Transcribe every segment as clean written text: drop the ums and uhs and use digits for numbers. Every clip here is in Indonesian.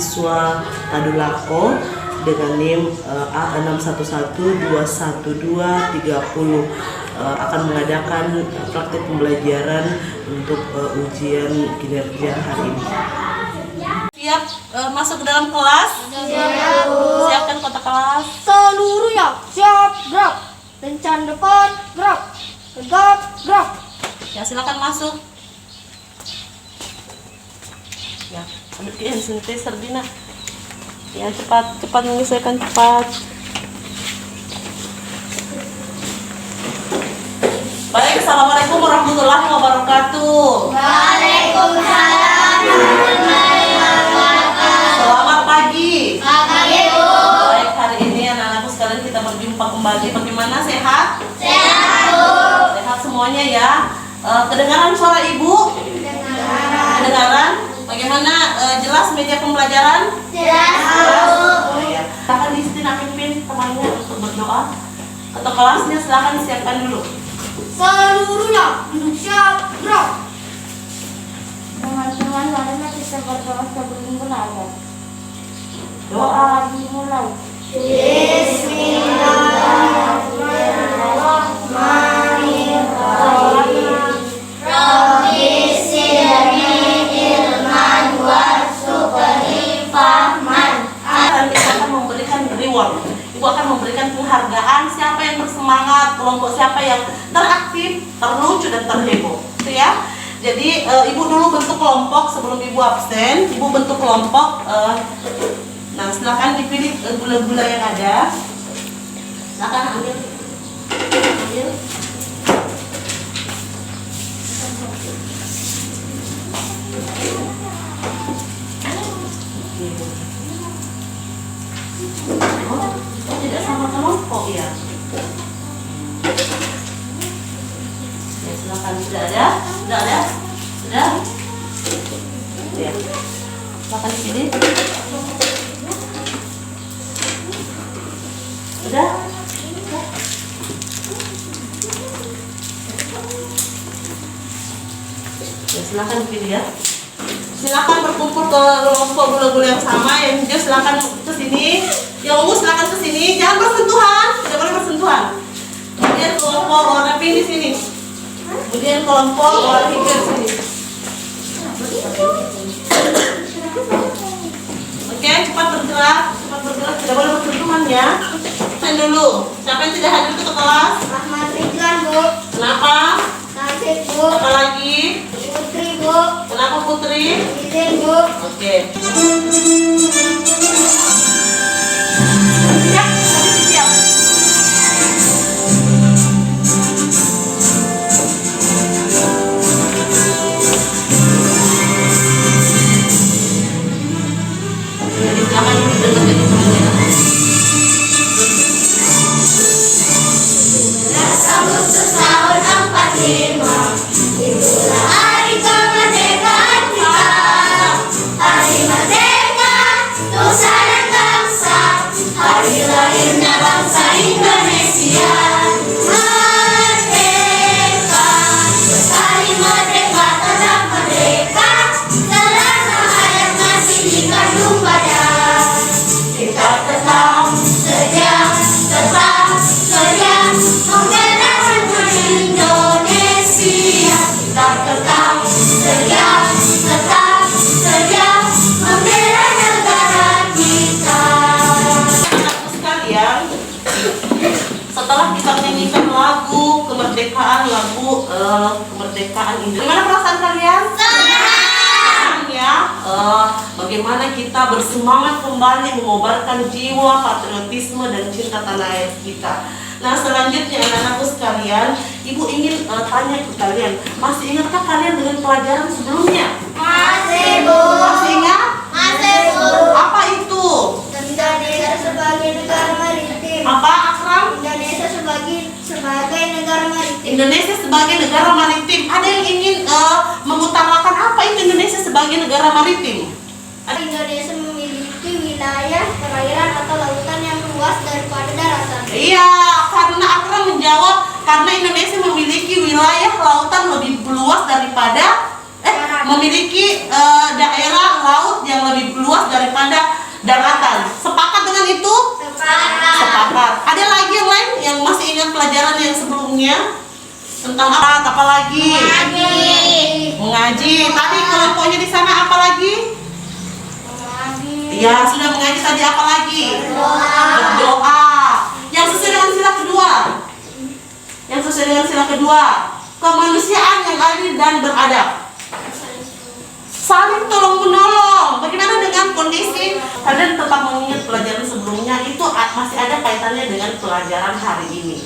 mahasiswa Tadulako dengan NIM A61121230 akan mengadakan praktik pembelajaran untuk ujian kinerja hari ini. Siap masuk ke dalam kelas? Siap, Bu. Siapkan kotak kelas. Seluruhnya siap, gerak. Kencan depan, gerak. Tegap, gerak. Ya, silakan masuk. Ya, ambil hand sanitizer Dina. Ya, cepat menyesuaikan cepat. Baik, assalamualaikum warahmatullahi wabarakatuh. Waalaikumsalam warahmatullahi wabarakatuh. Selamat pagi. Pagi, Bu. Baik, hari ini anak-anakku sekalian kita berjumpa kembali. Bagaimana, sehat? Sehat, Bu. Sehat semuanya ya. Kedengaran suara ibu? Kedengaran? Bagaimana? Jelas media pembelajaran? Jelas, Bu. Oh ya. Silakan Distina pimpin temannya untuk berdoa. Ketua kelasnya silakan disiapkan dulu. Seluruhnya duduk siap, gerak. Teman-teman, mari kita berdoa sebelum belajar. Doa dimulai. Bismillahirrahmanirrahim. Rabbi zidni ilman warzuqni fahman. Nanti akan memberikan reward. Ibu akan memberikan penghargaan siapa yang bersemangat, kelompok siapa yang teraktif, terlucu dan terheboh. Itu ya. Jadi ibu dulu bentuk kelompok sebelum ibu absen. Ibu bentuk kelompok. Nah, silakan dipilih gula-gula yang ada. Silakan ambil. Oh, tidak sama kelompok ya. Ya, silakan. Sudah ada? Sudah? Ya. Silakan dipilih. Sudah? Ya, silakan dipilih ya. Silakan berkumpul ke kelompok gula-gula yang sama. Yang hijau silakan ke sini. Yang ungu silakan ke sini. Jangan bersentuhan, tidak boleh bersentuhan. Kemudian kelompok warna pink di sini. Kemudian kelompok warna hijau di sini. Oke, cepat bergerak, tidak boleh bersentuhan ya. Saya dulu. Siapa yang tidak hadir ke kelas? Ahmad Ridwan, Bu. Kenapa? Nasib, Bu. Apa lagi? Putri, Bu. Kenapa Putri? Izin, Bu. Oke. Siap, tadi siap. Jadi silakan dengar dari temannya. Agustus tahun 45, itulah hari kemerdekaan kita. Hari merdeka, nusa dan bangsa, hari lahirnya bangsa Indonesia. Merdeka, sekali merdeka tetap merdeka, selama hayat masih dikandung badan. Kita tetap setia membelakan Indonesia. Kita tetap setia membela negara kita. Anak-anakku sekalian, setelah kita menyanyikan lagu kemerdekaan, kemerdekaan Indonesia, gimana perasaan kalian? Senang ya. Bagaimana kita bersemangat kembali mengobarkan jiwa patriotisme dan cinta tanah air kita. Nah, selanjutnya anak-anakku sekalian, ibu ingin tanya ke kalian, masih ingatkah kalian dengan pelajaran sebelumnya? Masih, Bu. Masih ingat? Masih, Bu. Apa itu? Indonesia sebagai negara maritim. Apa, Akram? Indonesia sebagai negara maritim. Indonesia sebagai negara maritim. Ada yang ingin mengutarakan apa itu Indonesia sebagai negara maritim? Indonesia memiliki wilayah perairan atau lautan yang luas daripada daratan. Iya, karena Akram menjawab karena Indonesia memiliki wilayah lautan lebih luas daripada memiliki daerah laut yang lebih luas daripada daratan. Sepakat dengan itu? Sepakat. Ada lagi yang lain yang masih ingat pelajaran yang sebelumnya? Tentang apa lagi? Mengaji. Tadi kelompoknya di sana apa lagi? Ya, sudah mengaji tadi apa lagi? Berdoa. Yang sesuai dengan sila kedua. Yang sesuai dengan sila kedua, kemanusiaan yang adil dan beradab. Saling tolong menolong. Bagaimana dengan kondisi? Kalian tetap mengingat pelajaran sebelumnya itu masih ada kaitannya dengan pelajaran hari ini.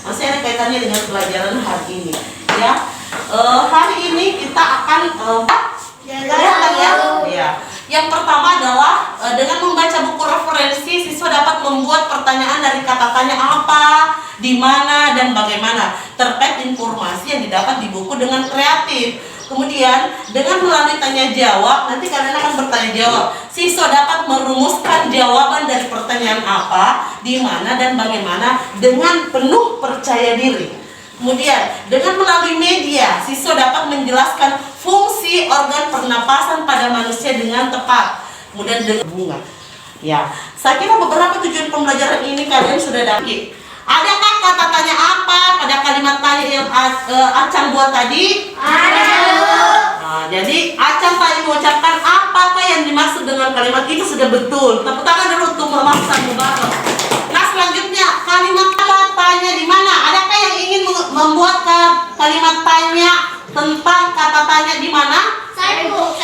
Masih ada kaitannya dengan pelajaran hari ini. Ya, hari ini kita akan ya. Yang pertama adalah dengan membaca buku referensi, siswa dapat membuat pertanyaan dari kata tanya apa, di mana, dan bagaimana terkait informasi yang didapat di buku dengan kreatif. Kemudian dengan melalui tanya jawab, nanti kalian akan bertanya jawab. Siswa dapat merumuskan jawaban dari pertanyaan apa, di mana, dan bagaimana dengan penuh percaya diri. Kemudian dengan melalui media, siswa dapat menjelaskan fungsi organ pernapasan pada manusia dengan tepat. Kemudian dengan bunga. Ya, saya kira beberapa tujuan pembelajaran ini kalian sudah dapat. Adakah kata tanya apa pada kalimat tanya yang Acang buat tadi? Ada. Nah, jadi Acang tadi mengucapkan apakah yang dimaksud dengan kalimat itu sudah betul. Tepuk tangan dulu untuk Mama Mubarak. Nah, selanjutnya kalimat tanya di mana? Adakah yang ingin membuat kalimat tanya tentang kata tanya di mana? Saya Bu.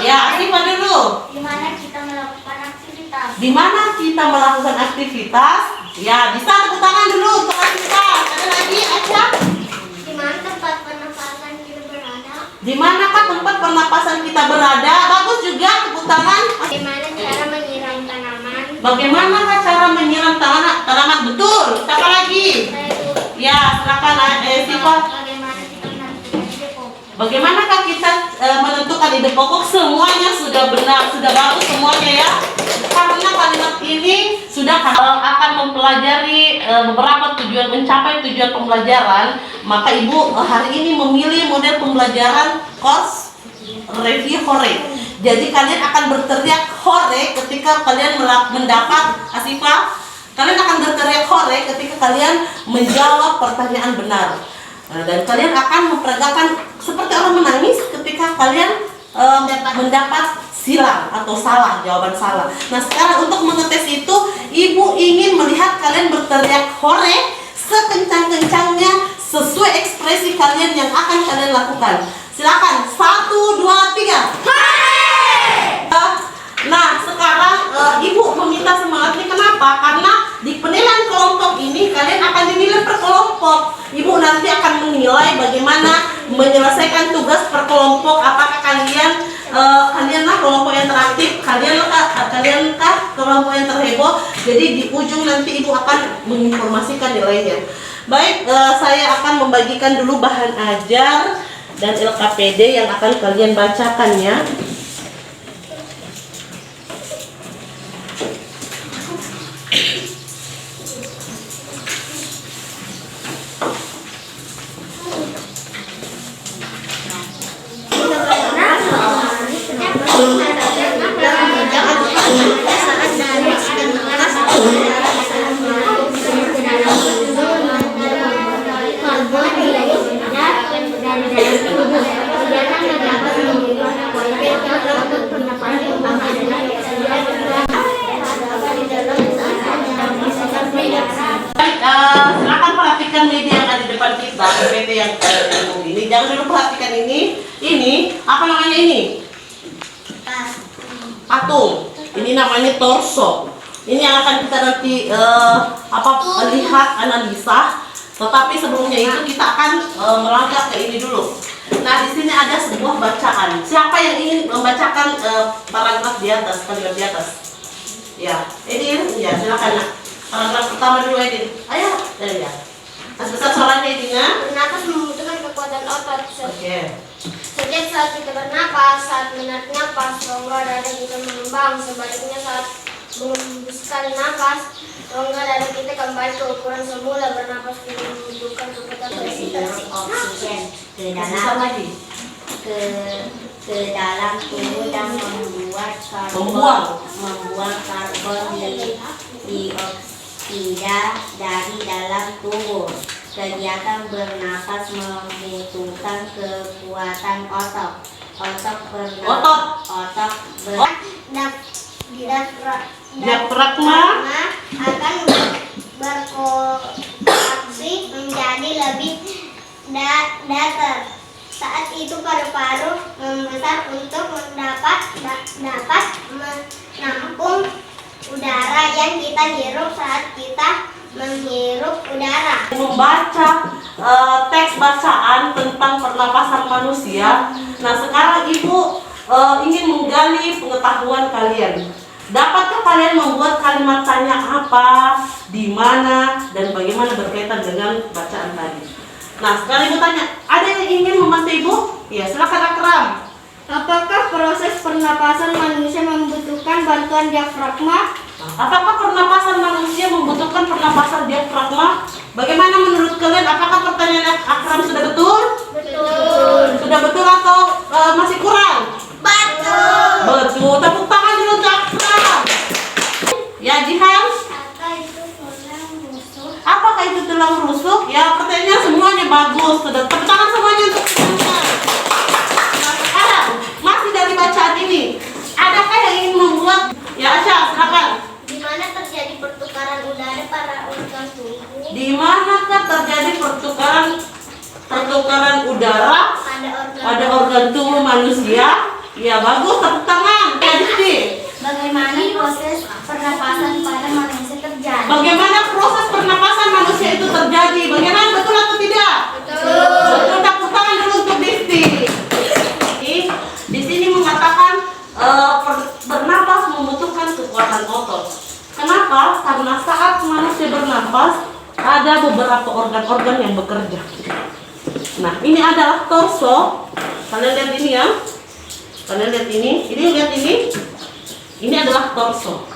Ya, Asifah dulu. Di mana kita melakukan aktivitas? Di mana kita melakukan aktivitas? Ya, bisa tepuk tangan dulu untuk Asifah. Ada lagi, Acang? Di mana tempat pernapasan kita berada? Di manakah tempat pernapasan kita berada? Bagus juga, tepuk tangan. Bagaimana cara menyiram tanaman? Bagaimana cara menyiram tanaman? Betul. Siapa lagi? Saya Bu. Ya, silakan Asifah. Bagaimana kita menentukan ide pokok? Bagaimanakah kita menentukan ide pokok? Semuanya sudah benar, sudah bagus semuanya ya. Karena kalimat ini sudah akan mempelajari beberapa tujuan, mencapai tujuan pembelajaran, maka Ibu hari ini memilih model pembelajaran course review hore. Jadi kalian akan berteriak hore ketika kalian mendapat Asifah. Kalian akan berteriak hore ketika kalian menjawab pertanyaan benar. Dan kalian akan memperagakan seperti orang menangis ketika kalian mendapat silang atau salah, jawaban salah. Nah, sekarang untuk mengetes itu, Ibu ingin melihat kalian berteriak hore sekencang-kencangnya sesuai ekspresi kalian yang akan kalian lakukan. Silakan, 1, 2, 3. Hore! Nah, sekarang Ibu meminta semangatnya. Kenapa? Karena di penilaian kelompok ini kalian akan dinilai per kelompok. Ibu nanti akan menilai bagaimana menyelesaikan tugas per kelompok. Apakah kalianlah kelompok yang teraktif, kaliankah kelompok yang terheboh. Jadi di ujung nanti Ibu akan menginformasikan nilainya. Baik, saya akan membagikan dulu bahan ajar dan LKPD yang akan kalian bacakan ya. Silakan perhatikan media yang ada di depan kita, PPT yang ini. Jangan dulu perhatikan ini. Ini apa namanya ini? Patung. Ini namanya torso. Ini yang akan kita nanti lihat, analisa. Tetapi sebelumnya itu kita akan melangkah ke ini dulu. Nah, di sini ada sebuah bacaan. Siapa yang ingin membacakan paragraf di atas, kalimat di atas? Ya, Edin, ya silakan. Paragraf pertama dulu Edin. Ayo, ya. Besar soalnya Edina. Bernapas membutuhkan kekuatan otot. Oke. Sejak saat kita bernapas, saat menarik napas, rongga dada kita mengembang. Sebaliknya saat mengembuskan napas, rongga dada kita kembali ke ukuran semula. Bernapas membutuhkan kekuatan Oksigen ke Besar dalam lagi. ke dalam tubuh dan membuang karbon dioksida dari dalam tubuh. Kegiatan bernapas membutuhkan kekuatan otot diafragma akan berkontraksi menjadi lebih datar. Saat itu paru-paru membesar untuk dapat menampung udara yang kita hirup saat kita menghirup udara. Membaca teks bacaan tentang pernapasan manusia. Nah, sekarang Ibu ingin menggali pengetahuan kalian. Dapatkah kalian membuat kalimat tanya apa, di mana, dan bagaimana berkaitan dengan bacaan tadi? Nah, sekarang Ibu tanya, ada yang ingin membantu Ibu? Ya, silakan Akram. Apakah proses pernapasan manusia membutuhkan bantuan diafragma? Apakah pernapasan manusia membutuhkan pernapasan diafragma? Bagaimana menurut kalian? Apakah pertanyaan Akram sudah betul? Betul. Sudah betul atau masih kurang? Betul. Betul. Tepuk tangan dulu untuk Akram. Ya, Jihan. Apakah itu tulang rusuk? Ya, pertanyaannya semuanya bagus. Sudah tepuk tangan semuanya untuk semuanya. Nah, sekarang masih dari bacaan ini, adakah yang ingin membuat? Ya, Asya, silakan. Di mana terjadi pertukaran udara pada organ tubuh? Di manakah terjadi pertukaran udara pada organ tubuh manusia? Ya, bagus, tepuk tangan. Ya, Diti. Bagaimana proses pernapasan pada manusia terjadi? Bagaimana proses pernapasan manusia itu terjadi? Bagaimana, betul atau tidak? Betul. Betul, tepuk tangan dulu untuk Diti. Di sini mengatakan bernapas membutuhkan kekuatan otot. Kenapa? Karena saat manusia bernapas ada beberapa organ-organ yang bekerja. Nah, ini adalah torso. Kalian lihat ini ya. Kalian lihat ini. Lihat ini. Ini adalah torso.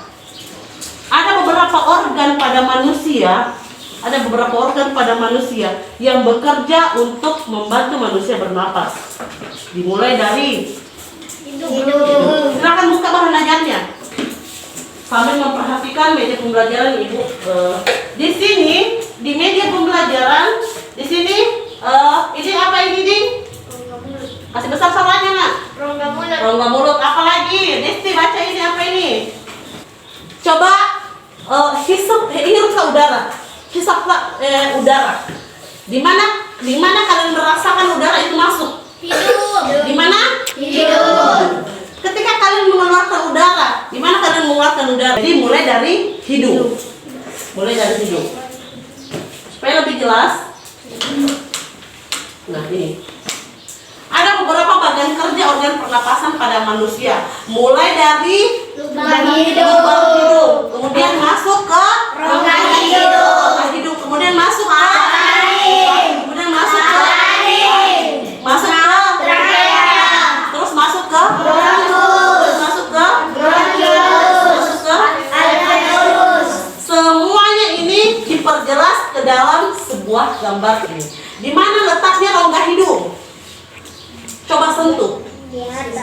Ada beberapa organ pada manusia. Ada beberapa organ pada manusia yang bekerja untuk membantu manusia bernapas. Dimulai dari Hidung. silakan buka bahan ajarnya sambil memperhatikan meja pembelajaran Ibu. Di sini di meja pembelajaran di sini ini apa ini Ding? Kasih besar suaranya Nak. Rongga mulut. Apa lagi? Desti baca ini apa ini? Coba hirup udara. Hisaplah udara. Di mana kalian merasakan udara itu masuk? Hidung. Di mana? Hidung. Ketika kalian mengeluarkan udara, di mana kalian mengeluarkan udara? Jadi mulai dari hidung. Mulai dari hidung. Supaya lebih jelas. Nah, ini. Ada beberapa bagian kerja organ pernapasan pada manusia. Mulai dari Lubang lubang hidung. hidung, kemudian masuk ke Rongga hidung. rongga hidung, kemudian masuk ke kemudian masuk ke masuk ke terus masuk ke terus masuk ke masuk ke semuanya ini diperjelas ke dalam sebuah gambar ini. Di mana letaknya rongga hidung? Coba sentuh.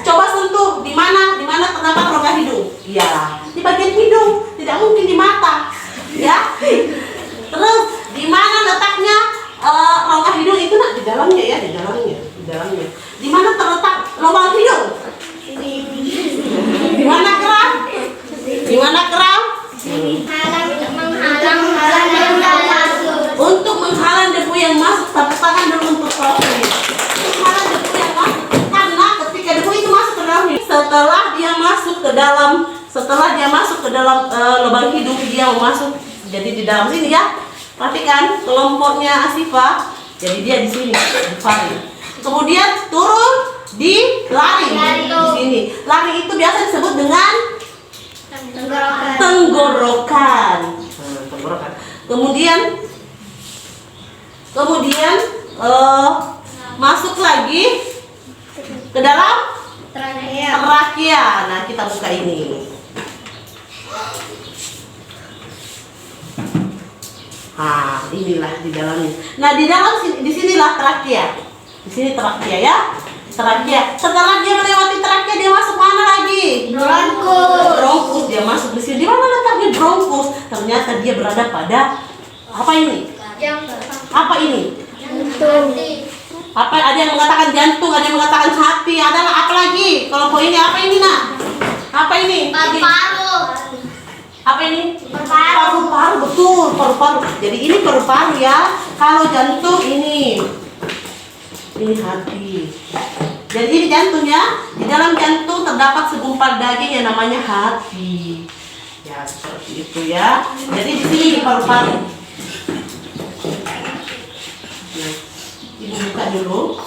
Coba sentuh. Di mana terdapat rongga hidung? Iya, di bagian hidung. Tidak mungkin di mata. Ya. Terus di mana letaknya rongga hidung itu Nak? Di dalamnya ya, di dalamnya. Di mana terletak lubang hidung? Di mana keram? Di mana keram? Untuk menghalang debu yang masuk. Tepuk tangan dulu untuk Prof. Menghalang debu yang masuk. Karena ketika debu itu masuk ke dalam hidung, setelah dia masuk ke dalam lubang hidung, dia masuk jadi di dalam sini ya. Perhatikan kelompoknya Asifa. Jadi dia di sini, di faring. Kemudian turun di laring di sini. Laring itu biasa disebut dengan tenggorokan. Kemudian masuk lagi ke dalam trakea. Nah, kita buka ini. Nah, inilah di dalamnya. Nah, di sinilah trakea. Di sini trakea ya. Trakea. Setelah dia melewati trakea, dia masuk mana lagi? Bronkus. Bronkus. Dia masuk di sini. Di mana letaknya bronkus? Ternyata dia berada pada apa ini? Apa ini? Apa? Ada yang mengatakan jantung, ada yang mengatakan hati. Adalah apa lagi? Kelompok ini apa ini, Nak? Apa ini? Paru-paru. Apa ini? Paru-paru, betul, paru-paru. Jadi ini paru-paru ya. Kalau jantung ini hati. Jadi ini jantungnya. Di dalam jantung terdapat segumpal daging yang namanya hati. Ya seperti itu ya. Jadi di sini paru-paru. Nah, ibu buka dulu.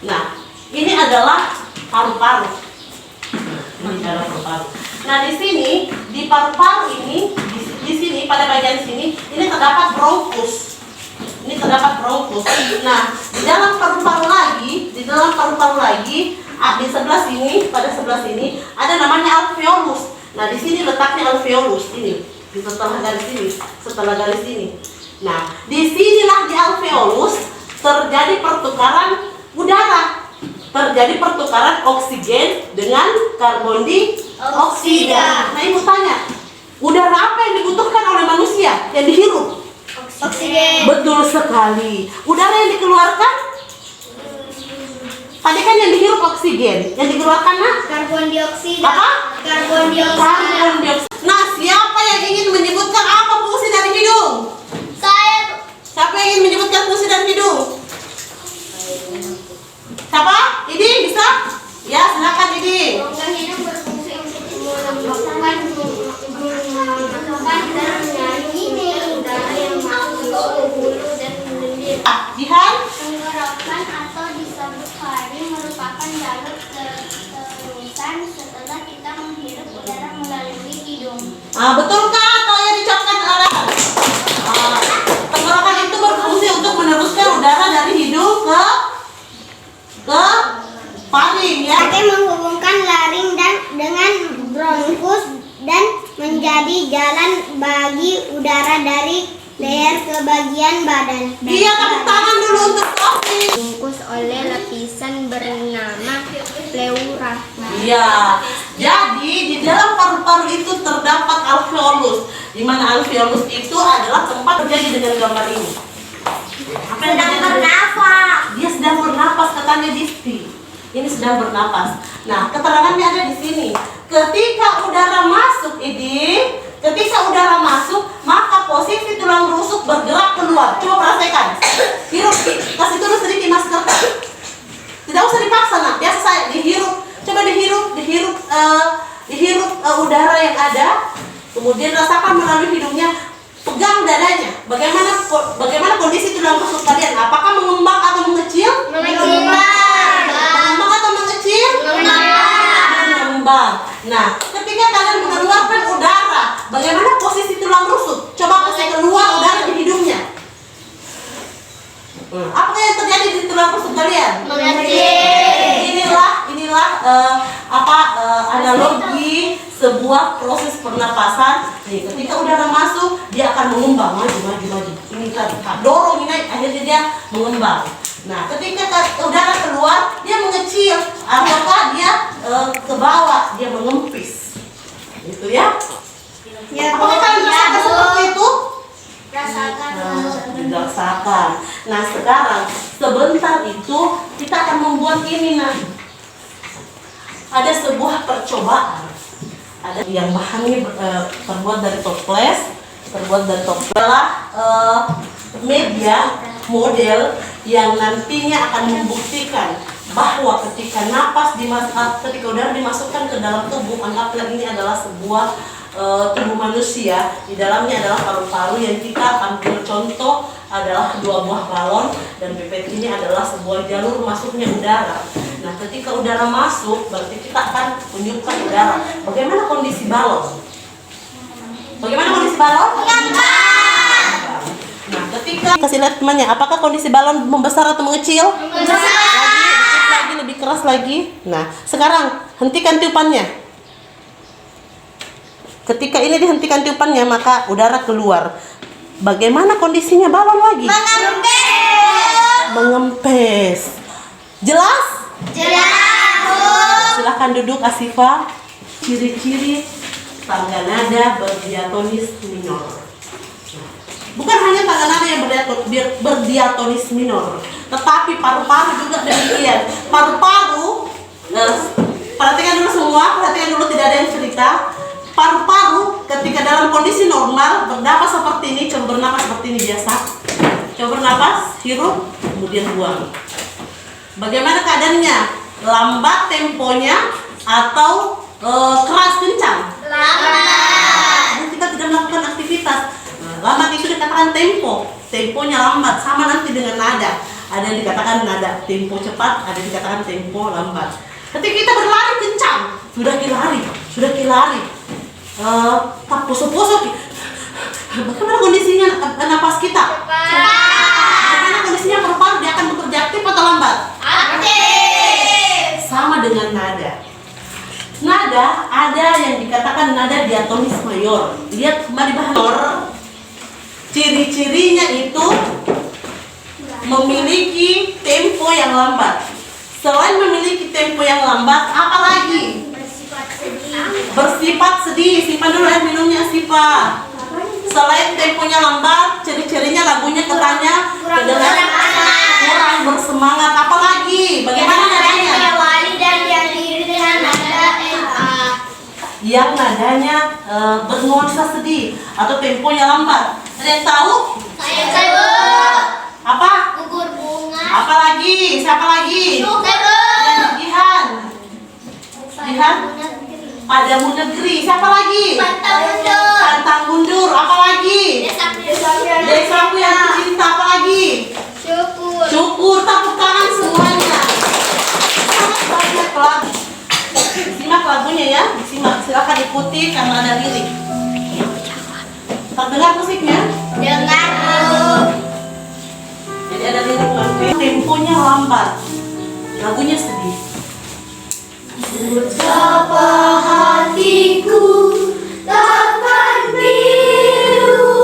Nah, ini adalah paru-paru. Ini adalah paru-paru. Nah, di sini di paru-paru ini, di sini pada bagian sini, ini terdapat bronkus. Ini terdapat bronkus. Nah, di dalam paru-paru lagi, di sebelah sini, pada sebelah sini ada namanya alveolus. Nah, di sini letaknya alveolus ini, di setelah garis ini. Nah, disinilah di alveolus terjadi pertukaran udara, terjadi pertukaran oksigen dengan karbon dioksida. Nah, ibu tanya, udara apa yang dibutuhkan oleh manusia yang dihirup? Oksigen. Betul sekali. Udara yang dikeluarkan? Tadi kan yang dihirup oksigen, yang dikeluarkan Karbon dioksida. Apa? Karbon dioksida. Karbon dioksida. Nah, siapa yang ingin menyebutkan apa fungsi dari hidung? Saya. Siapa yang ingin menyebutkan fungsi dari hidung? Siapa? Iding bisa? Ya, silakan Iding. Rongga hidung berfungsi untuk memasukkan dan menyaring udara yang masuk ke bulu dan lendir. Jihan? Tenggorokan atau disebut faring merupakan jalur terusan setelah kita menghirup udara melalui hidung. Betulkah atau yang dicapkan oleh? Tenggorokan itu berfungsi untuk meneruskan udara dari hidung ke faring ya. Pakai menghubungkan laring dengan bronkus dan menjadi jalan bagi udara dari leher ke bagian badan. Iya, tepuk tangan dulu untuk Sofi. Dibungkus oleh lapisan bernama pleura. Iya. Jadi di dalam paru-paru itu terdapat alveolus. Di mana alveolus itu adalah tempat terjadi dengan gambar ini. Apa yang Sedang terjadi? bernapas. Dia sedang bernapas, katanya Disti. Ini sedang bernapas. Nah, keterangannya ada di sini. Ketika udara masuk, ketika udara masuk, maka posisi tulang rusuk bergerak keluar. Coba perhatikan. Hirup, kasih dulu sedikit masker. Tidak usah dipaksa, nak. Biasa saya dihirup. Coba dihirup udara yang ada. Kemudian rasakan melalui hidungnya. Pegang dadanya. Bagaimana kondisi tulang rusuk kalian? Apakah mengembang atau mengecil? Mengembang atau mengecil? Mengembang. Nah, ketika kalian mengeluarkan udara, bagaimana posisi tulang rusuk? Coba kasih keluar udara di hidungnya. Apa yang terjadi di tulang rusuk kalian? Inilah analogi sebuah proses pernapasan. Nih, ketika udara masuk, dia akan mengembang, maju. Ini kan dorong ini, akhirnya dia mengembang. Nah, ketika udara keluar, dia mengecil, ataukah dia ke bawah, dia mengempis. Gitu ya? Apakah kalian merasakan seperti itu? Dirasakan. Nah, sekarang sebentar itu kita akan membuat ini, nah. Ada sebuah percobaan. Ada yang bahannya terbuat dari toples, adalah media model yang nantinya akan membuktikan bahwa ketika ketika udara dimasukkan ke dalam tubuh, anggaplah ini adalah sebuah tubuh manusia, di dalamnya adalah paru-paru yang kita ambil contoh adalah 2 buah balon, dan pipet ini adalah sebuah jalur masuknya udara. Nah, ketika udara masuk, berarti kita akan meniupkan udara. Bagaimana kondisi balon? Nah, ketika kasih lihat temannya, apakah kondisi balon membesar atau mengecil? Lagi, lebih keras lagi. Nah, sekarang hentikan tiupannya. Ketika ini dihentikan tiupannya, maka udara keluar. Bagaimana kondisinya balon lagi? Mengempes. Jelas? Silahkan duduk Asifa. Ciri-ciri tangga nada berdiatonis minor. Bukan hanya tangga nada yang berdiatonis minor, tetapi paru-paru juga demikian. Paru-paru, perhatikan dulu semua, perhatikan dulu, tidak ada yang cerita. Paru-paru ketika dalam kondisi normal bernapas seperti ini, coba bernapas seperti ini biasa. Coba bernapas, hirup, kemudian buang. Bagaimana keadaannya? Lambat temponya atau keras kencang? Lambat. Kita tidak melakukan aktivitas. Lambat itu dikatakan tempo. Temponya lambat, sama nanti dengan nada. Ada yang dikatakan nada tempo cepat, ada yang dikatakan tempo lambat. Ketika kita berlari kencang, sudah kilari. Tak poso-poso. Bagaimana kondisinya napas kita? Bagaimana kondisinya paru-paru? Dia akan bekerja aktif atau lambat? Aktif. Sama dengan nada. Nada ada yang dikatakan nada diatonis mayor. Lihat kembali bahan. Ciri-cirinya itu memiliki tempo yang lambat. Selain memiliki tempo yang lambat, apa lagi? Bersifat sedih. Simpan dulu air minumnya, Sipa. Selain temponya lambat, ciri-cirinya lagunya katanya kedengaran kurang bersemangat. Apa lagi? Bagaimana nadanya? Yang nadanya bernuansa sedih atau temponya lambat. Ada yang tahu? Saya tahu. Apa? Gugur bunga. Apa lagi? Siapa lagi? Jihan. Padamu negeri. Siapa lagi? Pantang mundur. Apa lagi? Desaku yang tercinta. Apa lagi? Syukur. Tepuk tangan semuanya. Sangat banyak lagu. Simak lagunya ya. Simak. Silakan ikuti karena ada lirik. Terdengar musiknya? Dengar. Jadi ada lirik lagu. Temponya lambat. Lagunya sedih. Betapa hatiku takkan biru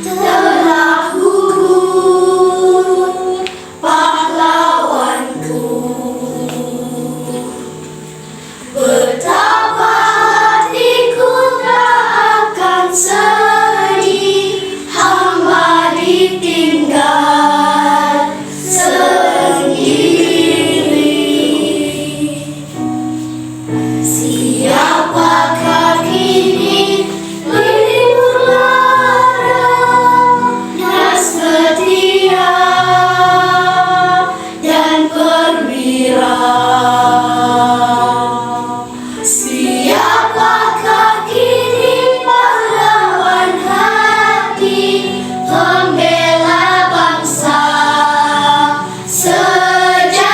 telah gugur pahlawanku. Betapa hatiku tak akan sedih hamba ditinggal sendiri. Siapakah kini melipur lara dan setia dan perwira? Siapakah kini pahlawan hati pembela bangsa sejati?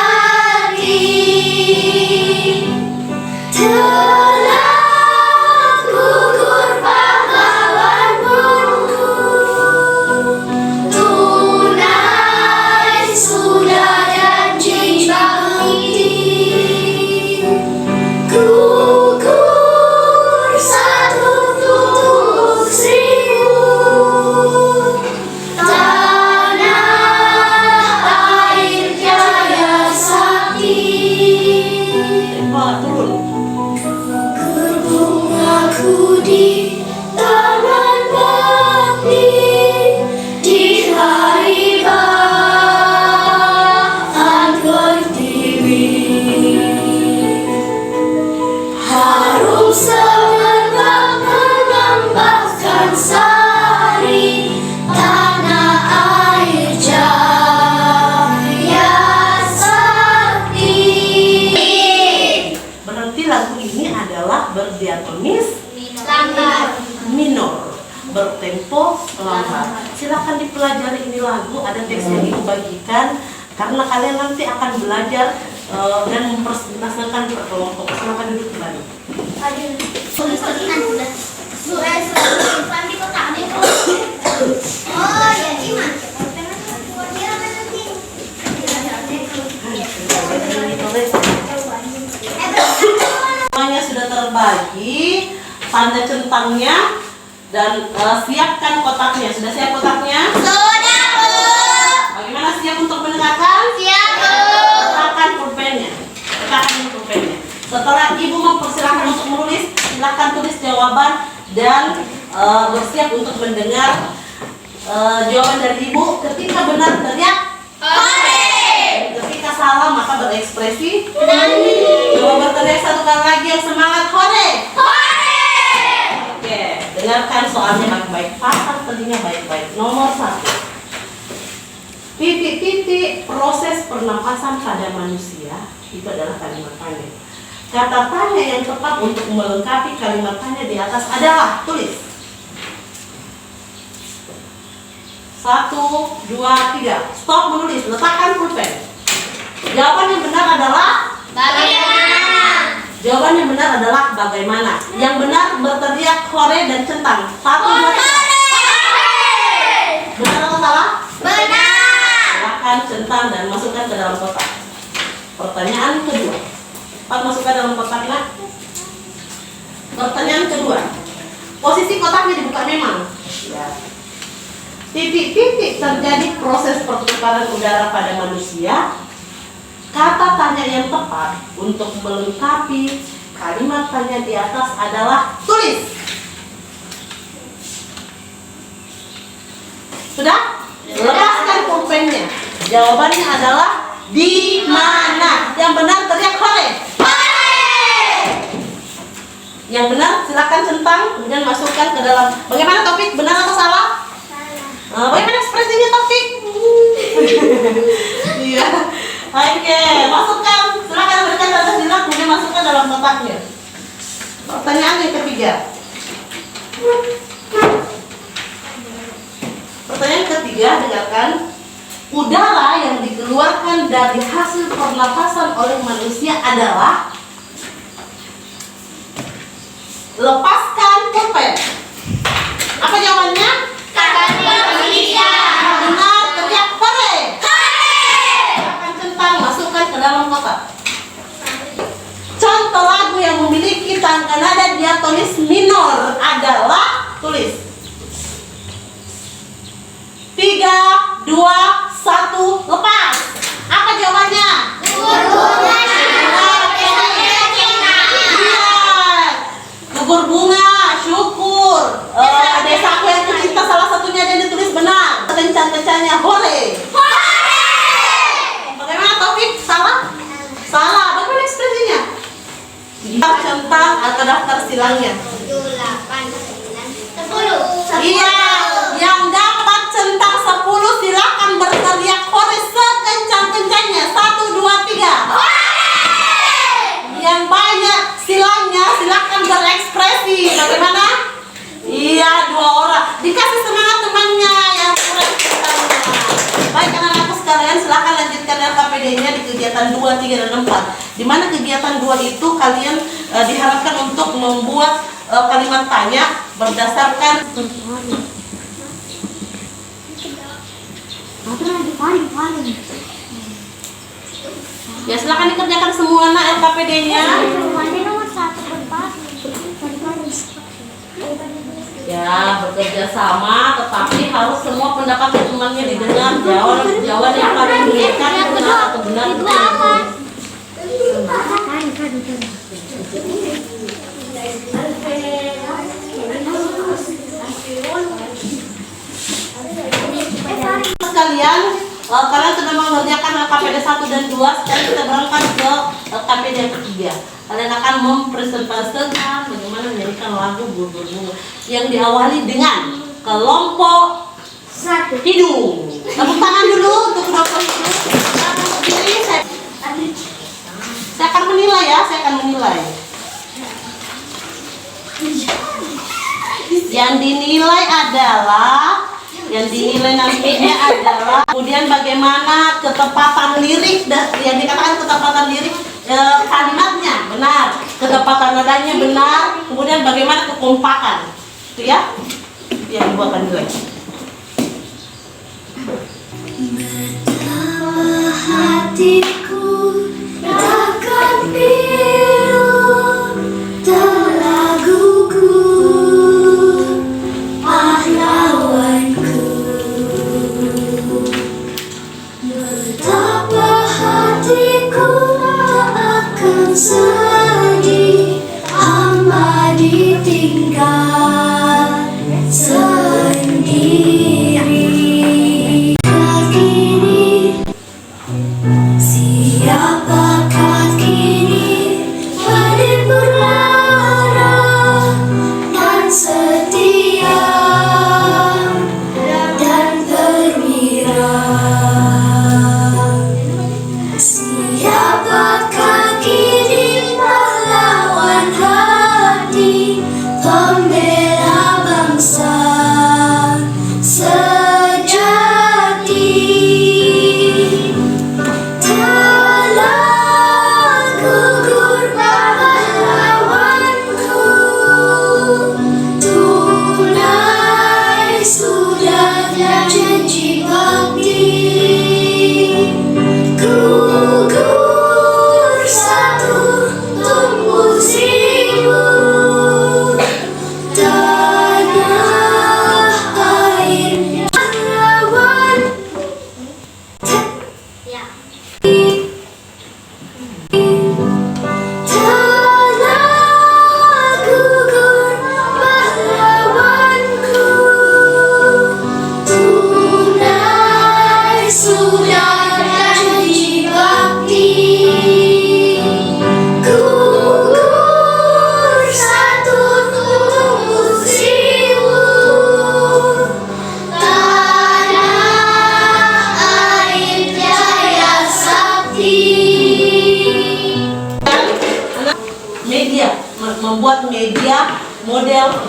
Telah gugur pahlawanmu, tunai sudah janji bakti. Gugur satu untuk seribu, tanah air jaya sakti. Turun. Berbungaku di taman bakti di hari Baan Pertiwi. Harum semerbak menambahkan sari tanah air jaya sakti. Berarti lagu ini adalah berdiatonis Lambat. minor, bertempo lambat. Silakan dipelajari ini lagu, ada teks yang ibu bagikan karena kalian nanti akan belajar dan mempresentasikan per kelompok. Silakan duduk kembali. Oh, jadi mas. Semuanya sudah terbagi, tanda centangnya Dan siapkan kotaknya. Sudah siap kotaknya? Sudah, Bu. Bagaimana siap untuk mendengarkan? Siap, Bu. Letakkan pulpennya. Letakkan pulpennya. Setelah Ibu mempersilahkan untuk menulis, silakan tulis jawaban dan bersiap untuk mendengar jawaban dari Ibu. Ketika benar teriak Hore. ketika salah maka berekspresi. Nani. Coba berteriak satu kali lagi yang semangat, hore. Hore. Oke, dengarkan soalnya baik-baik, pasang telinga baik-baik. Nomor 1. Titik-titik proses pernapasan pada manusia itu adalah kalimat tanya. Kata tanya yang tepat untuk melengkapi kalimat tanya di atas adalah, tulis. 1, 2, 3. Stop menulis, letakkan pulpen. Jawaban yang benar adalah Bagaimana? Jawaban yang benar adalah bagaimana. Yang benar berteriak hore dan centang. 1, 2, 3. Benar atau salah? Benar. Silakan centang dan masukkan ke dalam kotak. Pertanyaan kedua. Cepat masukkan dalam kotak, nak. Pertanyaan kedua. Posisi kotaknya dibuka memang. Ya. Titik-titik terjadi proses pertukaran udara pada manusia. Kata tanya yang tepat untuk melengkapi kalimat tanya di atas adalah, tulis. Sudah? Lepaskan pulpennya. Jawabannya adalah di mana. Yang benar teriak hore. Yang benar silakan centang kemudian masukkan ke dalam. Bagaimana Taufik? Benar atau salah? Bagaimana ekspresinya Taufik? Iya. Oke, masukkan. Silakan berikan tanda silang kemudian masukkan dalam kotaknya. Pertanyaan yang ketiga. Pertanyaan ketiga, dengarkan. Udara yang dikeluarkan dari hasil pernapasan oleh manusia adalah. Lepaskan pulpen. Apa jawabannya? Katanya manusia. Benar, teriak hore. Silakan centang, masukkan ke dalam kotak. Contoh lagu yang memiliki tangga nada diatonis minor adalah, tulis. 3, 2, 1, lepas. Apa jawabannya? Gugur bunga, syukur. Desaku yang kucinta salah satunya ada yang ditulis benar. Kencang-kencangnya hore. Bagaimana Taufik? Salah? Salah. Bagaimana ekspresinya? Centang atau daftar silangnya? 7, 8, 9, 10. Iya. Yang dapat centang 10 silakan berteriak hore sekencang-kencangnya. 1, 2, 3. Yang banyak silangnya silakan berekspresi. Bagaimana? Iya, 2 orang. Dikasih semangat temannya yang kurang centangnya. Baik anak-anakku sekalian, silakan lanjutkan LKPD-nya di kegiatan 2, 3, dan 4. Di mana kegiatan 2 itu kalian diharapkan untuk membuat kalimat tanya berdasarkan ya, silakan dikerjakan semua anak LKPD-nya. Ya, bekerja sama, tetapi harus semua pendapat temannya didengar. Jawaban yang paling mengikat benar atau benar itu yang ditulis. Sekalian, kalian sudah mengerjakan LKPD 1 dan 2. Sekarang kita berangkat ke LKPD yang ketiga. Kalian akan mempresentasikan bagaimana menyanyikan lagu Gugur Bunga yang diawali dengan kelompok hidung. Tepuk tangan dulu untuk kelompok hidung. Saya akan menilai ya, saya akan menilai. Yang dinilai nantinya adalah kemudian bagaimana ketepatan lirik dan yang dikatakan ketepatan lirik kalimatnya benar, ketepatan nadanya benar, kemudian bagaimana kekompakan, itu ya yang Ibu akan nilai. Betapa hatiku takkan pilu terlaguku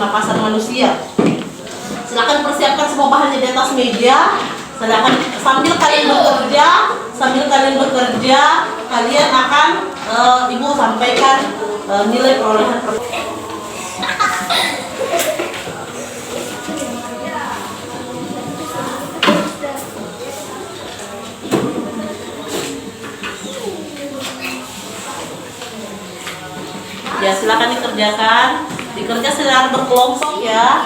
pernapasan manusia. Silakan persiapkan semua bahannya di atas meja. Sedangkan sambil kalian bekerja, kalian akan ibu sampaikan nilai perolehan. Ya, silakan dikerjakan. Dikerja secara berkelompok ya.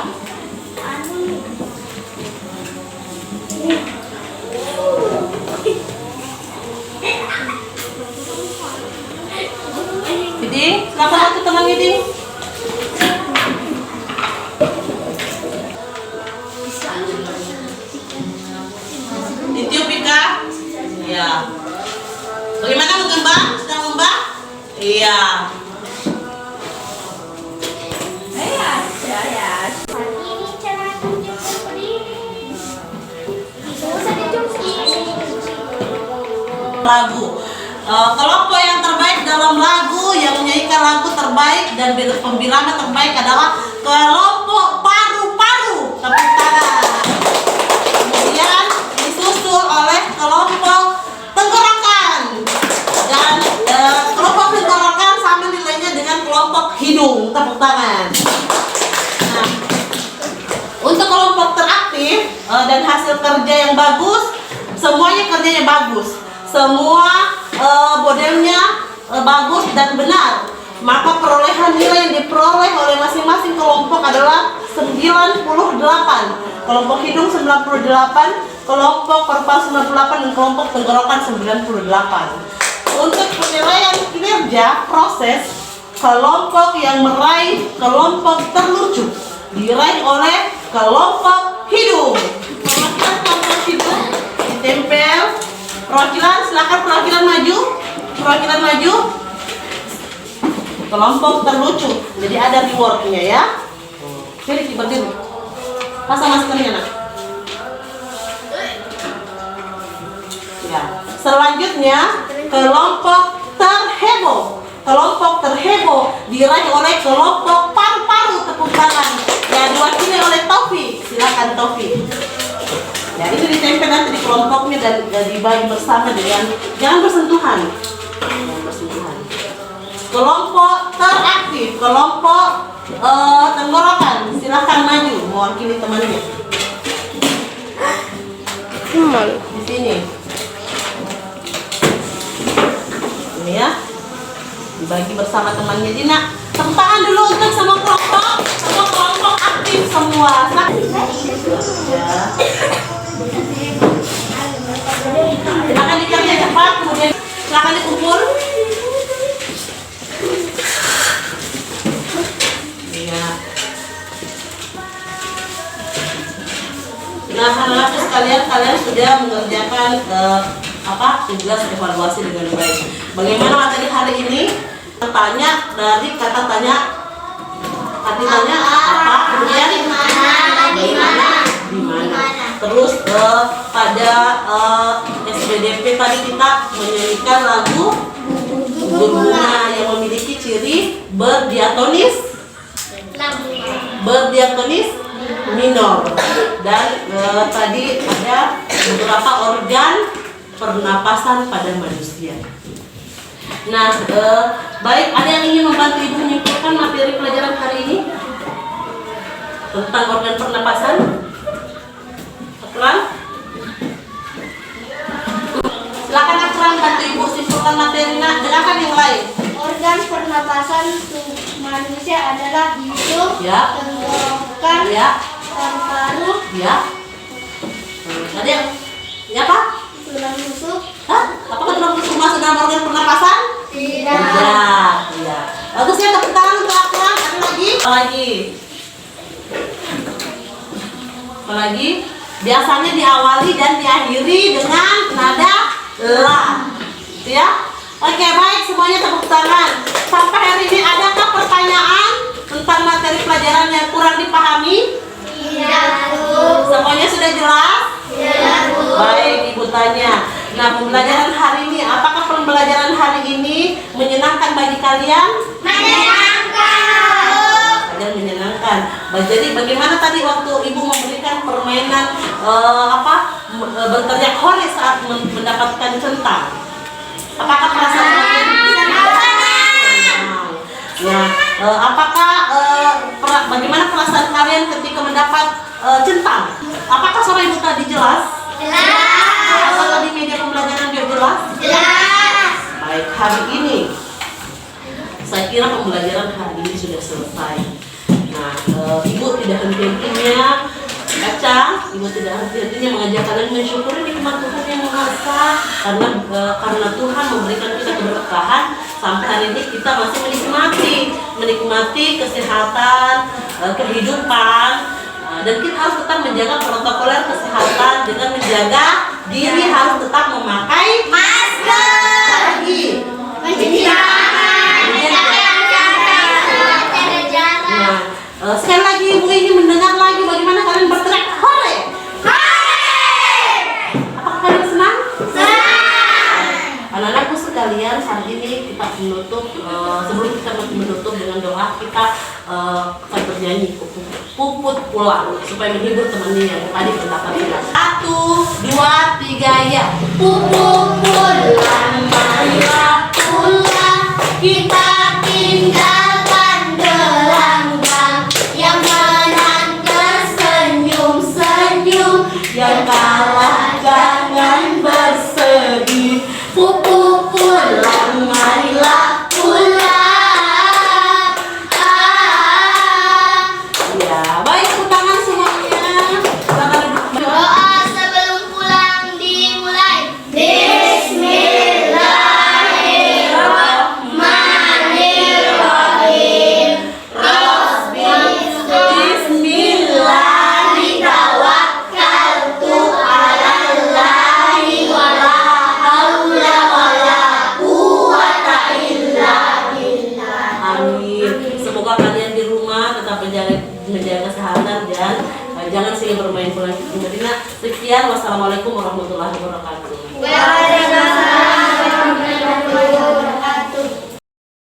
Jadi, silakan waktu teman ini. Ditiup Ika? Iya. Bagaimana mengembang? Sedang mengembang? Iya. Ini cara tunjuk seperti ini. Bisa Lagu. Kelompok yang terbaik dalam lagu yang menyanyikan lagu terbaik dan pembilangan terbaik adalah kelompok paru-paru. Tepuk tangan. Kemudian disusul oleh kelompok tenggorokan dan kelompok tenggorokan sama nilainya dengan kelompok hidung. Tepuk tangan. Nah, untuk kelompok teraktif dan hasil kerja yang bagus, semuanya kerjanya bagus. Semua modelnya bagus dan benar. Maka perolehan nilai yang diperoleh oleh masing-masing kelompok adalah 98. Kelompok hidung 98, kelompok paru-paru 98, dan kelompok tenggorokan 98. Untuk penilaian kinerja proses, kelompok yang meraih kelompok terlucu diraih oleh kelompok hidung. Perwakilan kelompok hidung ditempel. Perwakilan, silakan perwakilan maju. Perwakilan maju. Kelompok terlucu. Jadi ada rewardnya ya. Jadi berdiri. Pasang maskernya nak. Ya. Selanjutnya kelompok terheboh. Kelompok terheboh diraih oleh kelompok paru-paru. Tepuk tangan. Ya, diwakili oleh Taufik. Silakan Taufik. Ya, ini ditempel nanti di kelompoknya dan dibagi bersama dengan jangan bersentuhan. Jangan bersentuhan. Kelompok teraktif, kelompok tenggorokan, silahkan maju mewakili temannya. Di sini. Ini ya. Dibagi bersama temannya. Dina, tepuk tangan dulu untuk semua kelompok aktif semua. Ya. Silakan dikerja cepat, kemudian silakan dikumpul. Iya. Nah, anak-anak sekalian, kalian sudah mengerjakan tugas evaluasi dengan baik. Bagaimana materi hari ini? Tanya dari kata tanya. Artinya apa? Kemudian di mana? Terus pada SBDP tadi kita menyanyikan lagu bunga yang memiliki ciri berdiatonis minor, dan tadi ada beberapa organ pernapasan pada manusia. Nah, baik, ada yang ingin membantu ibu menyimpulkan materi pelajaran hari ini tentang organ pernapasan? Akran? Silakan Akran bantu ibu simpulkan materi. Nah, dengarkan yang lain. Organ pernapasan manusia adalah hidung, Ya. tenggorokan, Ya. paru-paru, Ya. Tadi yang ini apa? tulang rusuk. Hah? Apakah tulang rusuk masuk dalam organ pernapasan? Tidak. Tidak. Iya. Bagus ya, tepuk tangan untuk Akran. Ada lagi? Apa lagi? Biasanya diawali dan diakhiri dengan nada la. Ya? Oke, baik, semuanya tepuk tangan. Sampai hari ini adakah pertanyaan tentang materi pelajaran yang kurang dipahami? Tidak, Bu. Semuanya sudah jelas? Tidak, Bu. Baik, Ibu tanya. Nah, pembelajaran hari ini, apakah pembelajaran hari ini menyenangkan bagi kalian? Menyenangkan. Kalian menyenangkan. Jadi bagaimana tadi waktu ibu memberikan permainan berteriak hore saat mendapatkan centang? Apakah perasaan kalian senang? Nah, bagaimana perasaan kalian ketika mendapat centang? Apakah suara ibu tadi jelas? Jelas. Apakah tadi media pembelajaran dia jelas? Jelas. Baik, hari ini saya kira pembelajaran hari ini sudah selesai. Nah, ibu tidak henti-hentinya baca, ibu tidak henti-hentinya mengajak kalian mensyukuri nikmat Tuhan yang Maha Esa, karena Tuhan memberikan kita keberkahan sampai hari ini kita masih menikmati kesehatan, kehidupan, dan kita harus tetap menjaga protokoler kesehatan dengan menjaga diri, harus tetap memakai Masker. lagi. Mencuci tangan. Jaga jarak. Nah, sekali lagi ibu ingin mendengar lagi bagaimana kalian berteriak hore. Apakah kalian senang? Anak-anakku sekalian, saat ini kita menutup, sebelum kita menutup dengan doa, kita akan bernyanyi puput pulang supaya menghibur temannya yang tadi pendapat kita. 1, 2, 3 ya. Pupuk pulang, marilah pulang, kita tinggalkan gelanggang yang menang tersenyum-senyum, Yang kalah jangan bersedih. pupuk pulang, marilah pulang. Ya, baik, tepuk tangan semuanya. Silakan duduk. Doa sebelum pulang dimulai. Bismillahirrahmanirrahim. Bismillah tawakkaltu 'alallahi wa la haula wa la quwwata illa billah. Amin. Semoga kalian di rumah tetap menjaga kesehatan dan jangan sering bermain bola di Medina. Sekian, wassalamualaikum warahmatullahi wabarakatuh. Waalaikumsalam warahmatullahi wabarakatuh.